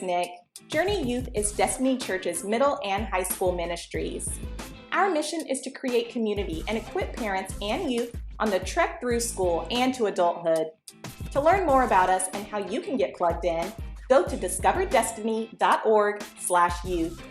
is Nick. Journey Youth is Destiny Church's middle and high school ministries. Our mission is to create community and equip parents and youth on the trek through school and to adulthood. To learn more about us and how you can get plugged in, go to discoverdestiny.org/youth.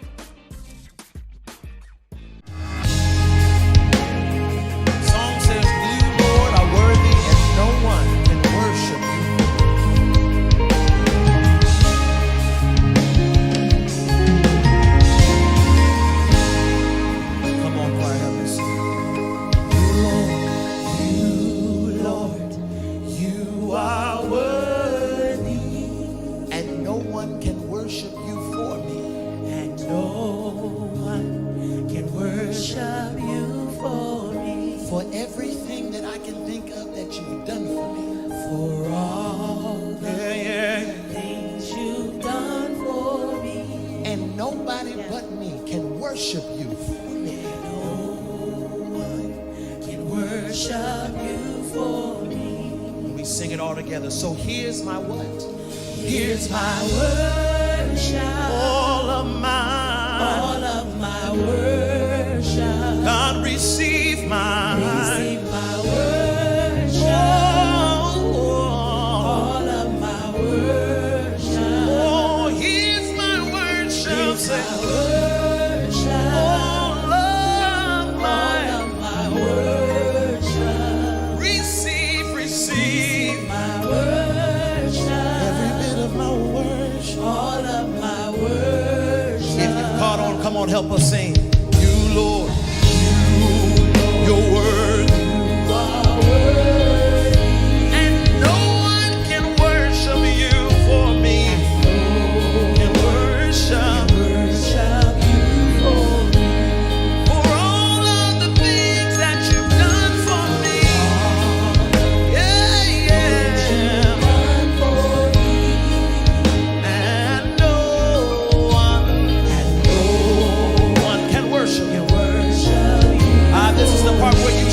So here's my what? Here's my worship. All of my worship. God receive my worship. All of my worship. Oh, here's my worship. Here's my worship. All of my worship. Receive. Come on, help us sing. You, Lord, you're worthy. You are worthy. And no one can worship you for me. Can worship you for me. For all of the things that you've done for me. And no one can worship you. Worship you. This is the part where you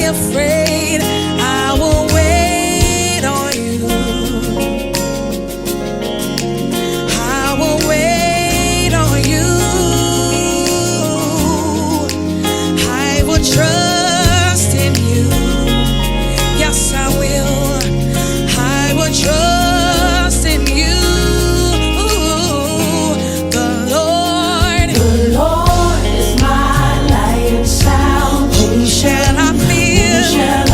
afraid. I will wait on you. I will wait on you. I will trust in you. Yes, I will. I will trust in you. The Lord is my light and salvation. Whom shall I fear?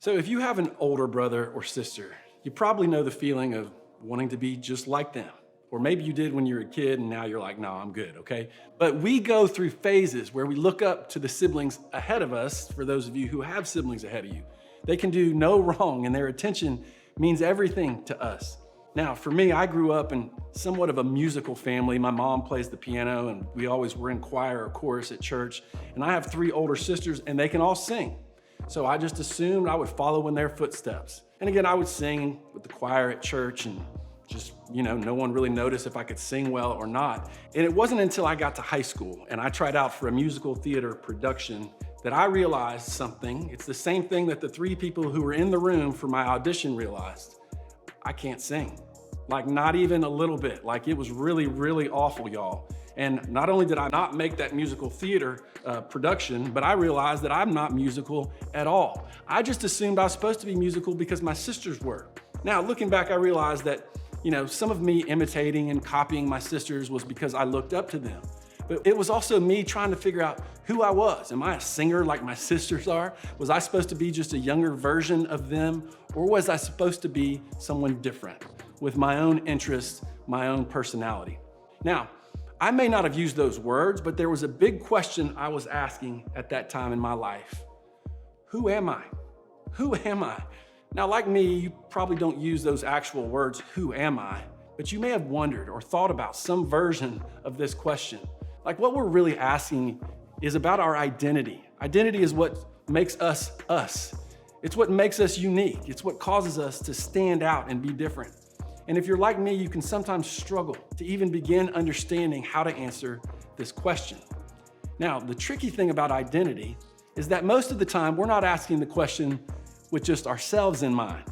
So if you have an older brother or sister, you probably know the feeling of wanting to be just like them. Or maybe you did when you were a kid and now you're like, no, I'm good, okay? But we go through phases where we look up to the siblings ahead of us, for those of you who have siblings ahead of you. They can do no wrong and their attention means everything to us. Now, for me, I grew up in somewhat of a musical family. My mom plays the piano and we always were in choir or chorus at church. And I have 3 older sisters and they can all sing. So I just assumed I would follow in their footsteps. And again, I would sing with the choir at church and just, no one really noticed if I could sing well or not. And it wasn't until I got to high school and I tried out for a musical theater production that I realized something. It's the same thing that the 3 people who were in the room for my audition realized. I can't sing. Like not even a little bit. Like it was really, really awful, y'all. And not only did I not make that musical theater production, but I realized that I'm not musical at all. I just assumed I was supposed to be musical because my sisters were. Now, looking back, I realized that some of me imitating and copying my sisters was because I looked up to them. But it was also me trying to figure out who I was. Am I a singer like my sisters are? Was I supposed to be just a younger version of them? Or was I supposed to be someone different with my own interests, my own personality? Now, I may not have used those words, but there was a big question I was asking at that time in my life. Who am I? Who am I? Now, like me, you probably don't use those actual words, who am I? But you may have wondered or thought about some version of this question. Like what we're really asking is about our identity. Identity is what makes us us. It's what makes us unique. It's what causes us to stand out and be different. And if you're like me, you can sometimes struggle to even begin understanding how to answer this question. Now, the tricky thing about identity is that most of the time we're not asking the question with just ourselves in mind.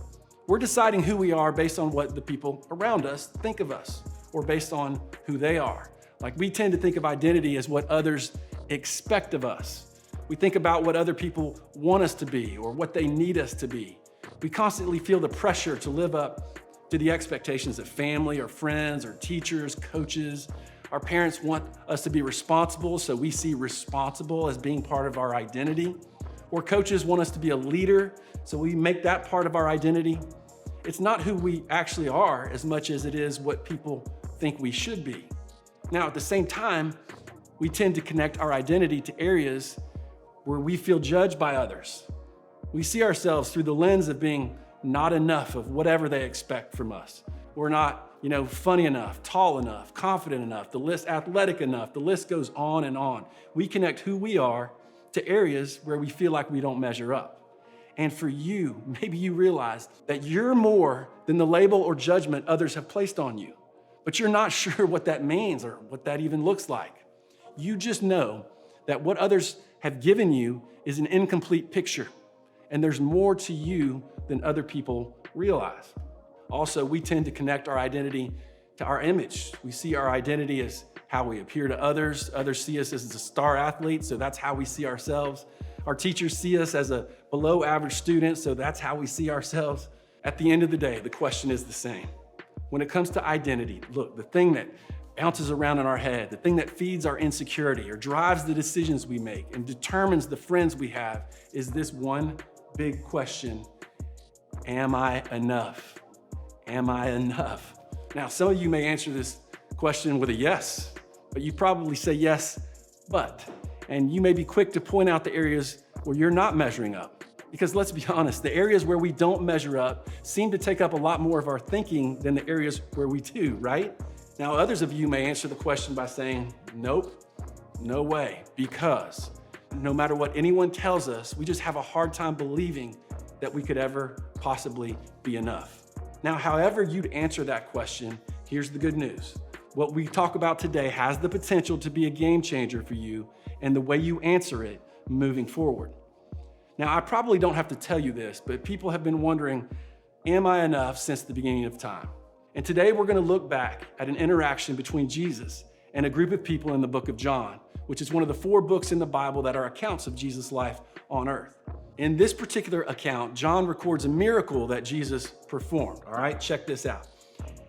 We're deciding who we are based on what the people around us think of us, or based on who they are. Like we tend to think of identity as what others expect of us. We think about what other people want us to be or what they need us to be. We constantly feel the pressure to live up to the expectations of family or friends or teachers, coaches. Our parents want us to be responsible, so we see responsible as being part of our identity. Or coaches want us to be a leader, so we make that part of our identity. It's not who we actually are as much as it is what people think we should be. Now, at the same time, we tend to connect our identity to areas where we feel judged by others. We see ourselves through the lens of being not enough of whatever they expect from us. We're not, funny enough, tall enough, confident enough, the list athletic enough, the list goes on and on. We connect who we are to areas where we feel like we don't measure up. And for you, maybe you realize that you're more than the label or judgment others have placed on you, but you're not sure what that means or what that even looks like. You just know that what others have given you is an incomplete picture, and there's more to you than other people realize. Also, we tend to connect our identity to our image. We see our identity as how we appear to others. Others see us as a star athlete, so that's how we see ourselves. Our teachers see us as a below average student, so that's how we see ourselves. At the end of the day, the question is the same. When it comes to identity, look, the thing that bounces around in our head, the thing that feeds our insecurity or drives the decisions we make and determines the friends we have is this one big question: am I enough? Am I enough? Now, some of you may answer this question with a yes, but you probably say yes, but. And you may be quick to point out the areas where you're not measuring up. Because let's be honest, the areas where we don't measure up seem to take up a lot more of our thinking than the areas where we do, right? Now, others of you may answer the question by saying, nope, no way, because no matter what anyone tells us, we just have a hard time believing that we could ever possibly be enough. Now, however you'd answer that question, here's the good news. What we talk about today has the potential to be a game changer for you and the way you answer it moving forward. Now, I probably don't have to tell you this, but people have been wondering, am I enough since the beginning of time? And today we're going to look back at an interaction between Jesus and a group of people in the book of John, which is one of the 4 books in the Bible that are accounts of Jesus' life on earth. In this particular account, John records a miracle that Jesus performed. All right, check this out.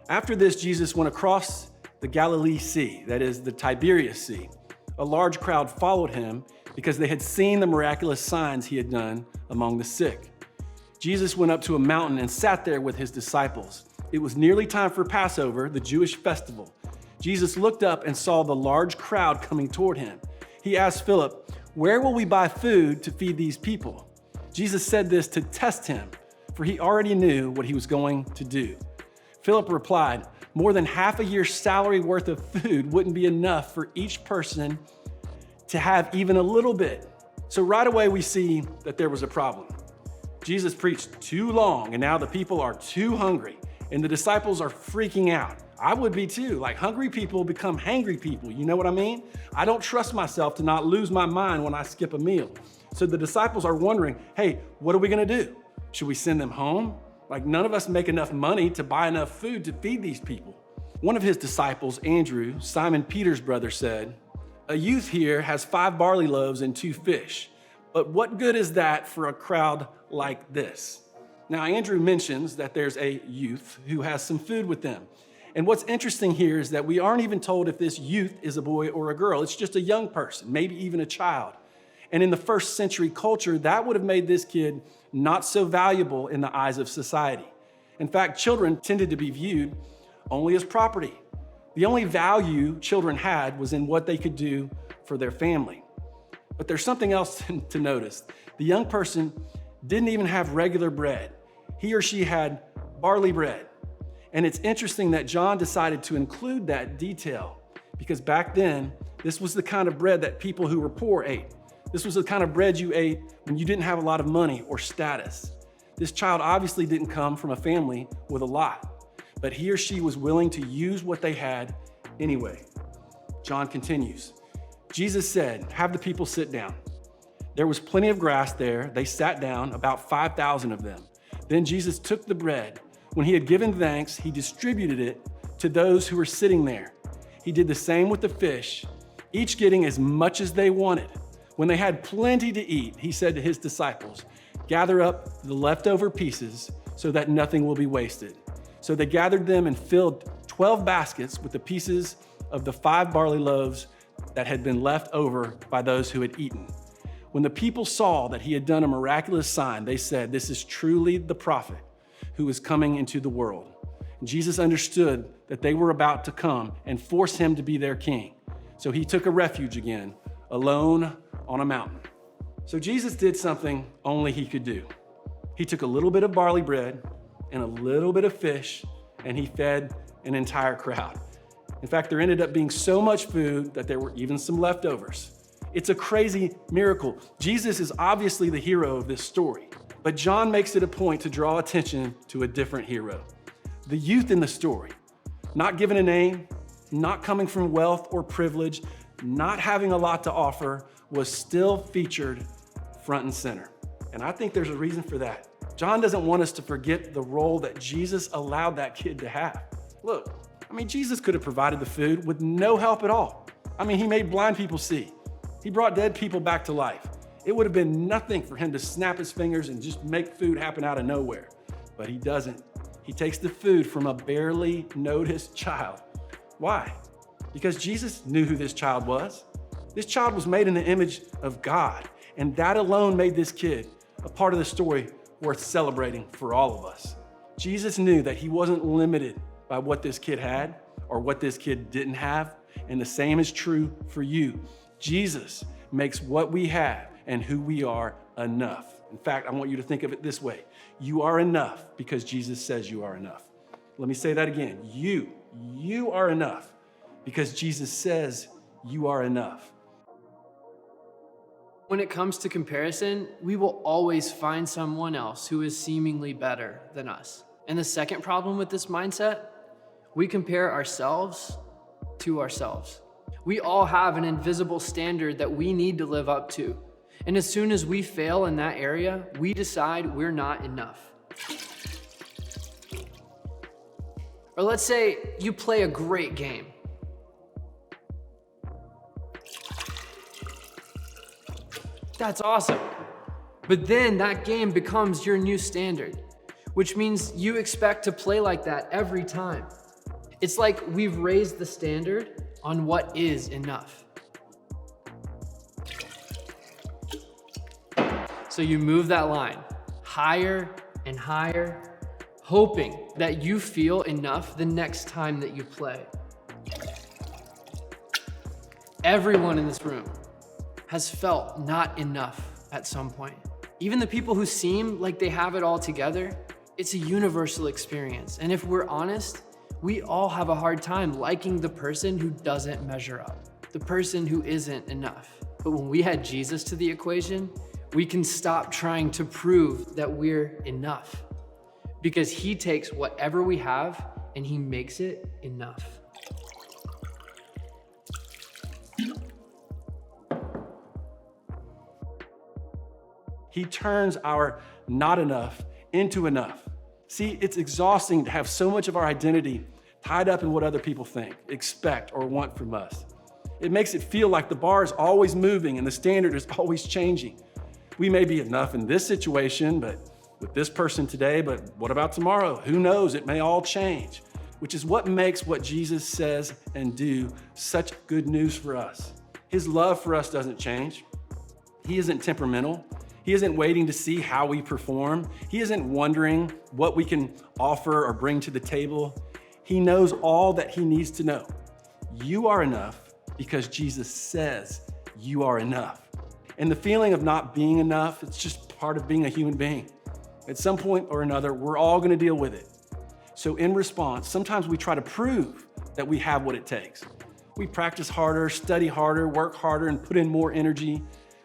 After this, Jesus went across the Galilee Sea, that is the Tiberias Sea. A large crowd followed him because they had seen the miraculous signs he had done among the sick. Jesus went up to a mountain and sat there with his disciples. It was nearly time for Passover, the Jewish festival. Jesus looked up and saw the large crowd coming toward him. He asked Philip, "Where will we buy food to feed these people?" Jesus said this to test him, for he already knew what he was going to do. Philip replied, "More than half a year's salary worth of food wouldn't be enough for each person to have even a little bit." So right away we see that there was a problem. Jesus preached too long, and now the people are too hungry, and the disciples are freaking out. I would be too. Like, hungry people become hangry people. You know what I mean? I don't trust myself to not lose my mind when I skip a meal. So the disciples are wondering, hey, what are we gonna do? Should we send them home? Like, none of us make enough money to buy enough food to feed these people. One of his disciples, Andrew, Simon Peter's brother, said, "A youth here has 5 barley loaves and 2 fish. But what good is that for a crowd like this?" Now, Andrew mentions that there's a youth who has some food with them. And what's interesting here is that we aren't even told if this youth is a boy or a girl. It's just a young person, maybe even a child. And in the first century culture, that would have made this kid not so valuable in the eyes of society. In fact, children tended to be viewed only as property. The only value children had was in what they could do for their family. But there's something else to notice. The young person didn't even have regular bread. He or she had barley bread. And it's interesting that John decided to include that detail because back then, this was the kind of bread that people who were poor ate. This was the kind of bread you ate when you didn't have a lot of money or status. This child obviously didn't come from a family with a lot, but he or she was willing to use what they had anyway. John continues. Jesus said, "Have the people sit down." There was plenty of grass there. They sat down, about 5,000 of them. Then Jesus took the bread. When he had given thanks, he distributed it to those who were sitting there. He did the same with the fish, each getting as much as they wanted. When they had plenty to eat, he said to his disciples, "Gather up the leftover pieces so that nothing will be wasted." So they gathered them and filled 12 baskets with the pieces of the 5 barley loaves that had been left over by those who had eaten. When the people saw that he had done a miraculous sign, they said, "This is truly the prophet who is coming into the world." And Jesus understood that they were about to come and force him to be their king. So he took a refuge again, alone on a mountain. So Jesus did something only he could do. He took a little bit of barley bread and a little bit of fish, and he fed an entire crowd. In fact, there ended up being so much food that there were even some leftovers. It's a crazy miracle. Jesus is obviously the hero of this story, but John makes it a point to draw attention to a different hero. The youth in the story, not given a name, not coming from wealth or privilege, not having a lot to offer, was still featured front and center. And I think there's a reason for that. John doesn't want us to forget the role that Jesus allowed that kid to have. Look, Jesus could have provided the food with no help at all. He made blind people see. He brought dead people back to life. It would have been nothing for him to snap his fingers and just make food happen out of nowhere. But he doesn't. He takes the food from a barely noticed child. Why? Because Jesus knew who this child was. This child was made in the image of God, and that alone made this kid a part of the story worth celebrating for all of us. Jesus knew that he wasn't limited by what this kid had or what this kid didn't have, and the same is true for you. Jesus makes what we have and who we are enough. In fact, I want you to think of it this way. You are enough because Jesus says you are enough. Let me say that again. You are enough because Jesus says you are enough. When it comes to comparison, we will always find someone else who is seemingly better than us. And the second problem with this mindset, we compare ourselves to ourselves. We all have an invisible standard that we need to live up to. And as soon as we fail in that area, we decide we're not enough. Or let's say you play a great game. That's awesome. But then that game becomes your new standard, which means you expect to play like that every time. It's like we've raised the standard on what is enough. So you move that line higher and higher, hoping that you feel enough the next time that you play. Everyone in this room has felt not enough at some point. Even the people who seem like they have it all together, it's a universal experience. And if we're honest, we all have a hard time liking the person who doesn't measure up, the person who isn't enough. But when we add Jesus to the equation, we can stop trying to prove that we're enough, because he takes whatever we have and he makes it enough. He turns our not enough into enough. See, it's exhausting to have so much of our identity tied up in what other people think, expect, or want from us. It makes it feel like the bar is always moving and the standard is always changing. We may be enough in this situation, but with this person today, but what about tomorrow? Who knows? It may all change, which is what makes what Jesus says and do such good news for us. His love for us doesn't change. He isn't temperamental. He isn't waiting to see how we perform. He isn't wondering what we can offer or bring to the table. He knows all that he needs to know. You are enough because Jesus says you are enough. And the feeling of not being enough, it's just part of being a human being. At some point or another, we're all gonna deal with it. So in response, sometimes we try to prove that we have what it takes. We practice harder, study harder, work harder, and put in more energy.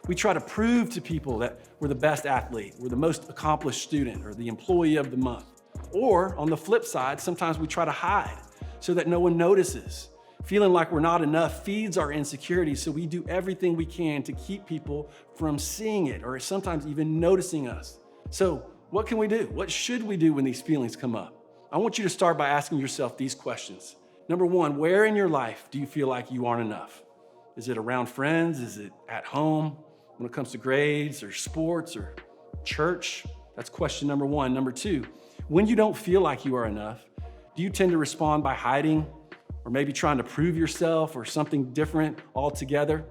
We try to prove to people that we're the best athlete, we're the most accomplished student, or the employee of the month. Or on the flip side, sometimes we try to hide so that no one notices. Feeling like we're not enough feeds our insecurity, so we do everything we can to keep people from seeing it or sometimes even noticing us. So what can we do? What should we do when these feelings come up? I want you to start by asking yourself these questions. Number one, where in your life do you feel like you aren't enough? Is it around friends? Is it at home? When it comes to grades or sports or church? That's question number one. Number two, when you don't feel like you are enough, do you tend to respond by hiding or maybe trying to prove yourself or something different altogether?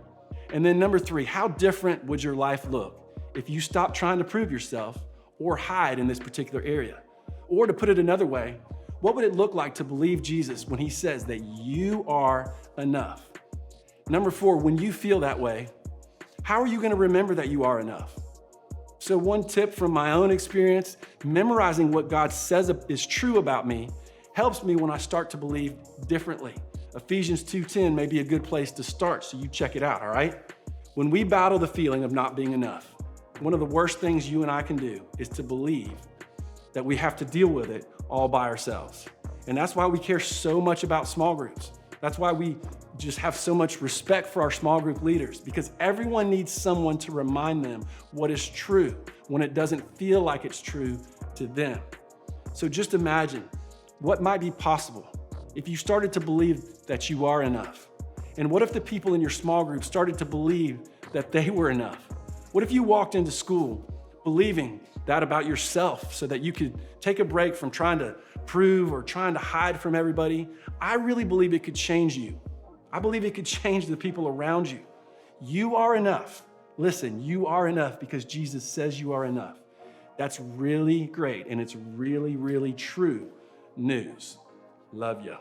And then number three, how different would your life look if you stopped trying to prove yourself or hide in this particular area? Or to put it another way, what would it look like to believe Jesus when he says that you are enough? Number four, when you feel that way, how are you going to remember that you are enough? So one tip from my own experience, memorizing what God says is true about me helps me when I start to believe differently. Ephesians 2:10 may be a good place to start, so you check it out, all right? When we battle the feeling of not being enough, one of the worst things you and I can do is to believe that we have to deal with it all by ourselves. And that's why we care so much about small groups. That's why we just have so much respect for our small group leaders, because everyone needs someone to remind them what is true when it doesn't feel like it's true to them. So just imagine what might be possible if you started to believe that you are enough. And what if the people in your small group started to believe that they were enough? What if you walked into school believing that about yourself so that you could take a break from trying to prove or trying to hide from everybody? I really believe it could change you. I believe it could change the people around you. You are enough. Listen, you are enough because Jesus says you are enough. That's really great, and it's really, really true news. Love you.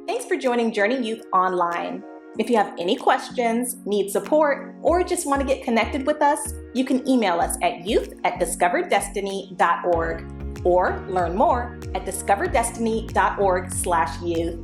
Thanks for joining Journey Youth Online. If you have any questions, need support, or just want to get connected with us, you can email us at youth@discoverdestiny.org or learn more at discoverdestiny.org/youth.